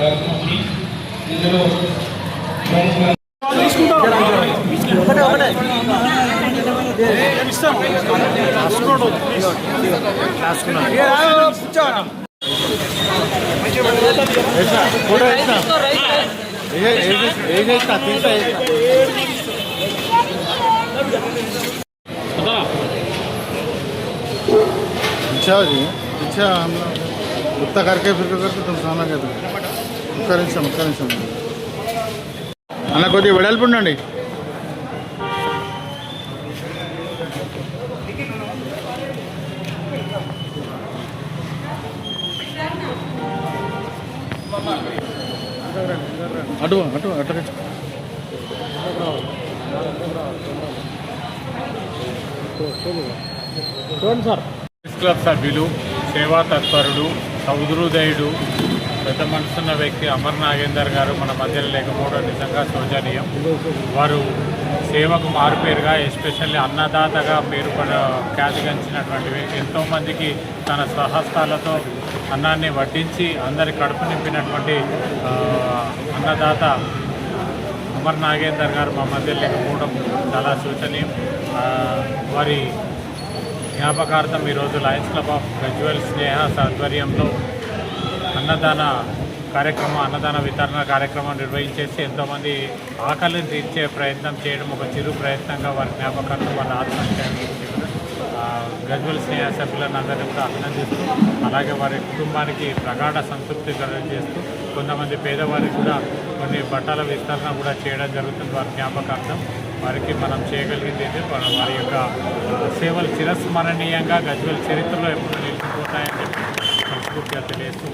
కార్యక్రమాన్ని ఇందులో पीछे हम गुप्ता करके फिर करके तुम सामने कहते ఒక్క నిమిషం అన్న కొద్దిగా వెడల్పు ఉండండి. అటు అటు అటు సార్ క్లబ్ సభ్యులు, సేవా తత్పరుడు, సౌదృదయుడు, పెద్ద మనసున్న వ్యక్తి అమర్ నాగేందర్ గారు మన మధ్యలో లేకపోవడం నిజంగా శోచనీయం. వారు సేవకు మారుపేరుగా, ఎస్పెషల్లీ అన్నదాతగా ఖ్యాతిగంచినటువంటి ఎంతోమందికి తన స్వహస్తాలతో అన్నాన్ని వడ్డించి అందరి కడుపు నింపినటువంటి అన్నదాత అమర్ నాగేందర్ గారు మా మధ్యలో లేకపోవడం చాలా శోచనీయం. వారి జ్ఞాపకార్థం ఈరోజు లయన్స్ క్లబ్ ఆఫ్ గజ్వేల్ స్నేహ ఆధ్వర్యంలో అన్నదాన వితరణ కార్యక్రమం నిర్వహించేసి ఎంతోమంది ఆకలిని తీర్చే ప్రయత్నం చేయడం ఒక చిరు ప్రయత్నంగా వారి జ్ఞాపకార్థం వాళ్ళ ఆత్మహత్య గజ్వేల్ స్నేహ సభ్యులను అందరినీ కూడా అభినందిస్తూ, అలాగే వారి కుటుంబానికి ప్రగాఢ సంతృప్తి చేస్తూ కొంతమంది పేదవారికి కూడా కొన్ని బట్టల విస్తరణ కూడా చేయడం జరుగుతుంది. వారి జ్ఞాపకార్థం వారికి మనం చేయగలిగింది అయితే వారి యొక్క సేవలు చిరస్మరణీయంగా గజ్వేల్ చరిత్రలో ఎప్పుడు నిలిచిపోతాయని చెప్పి మనస్ఫూర్తిగా తెలియజేస్తూ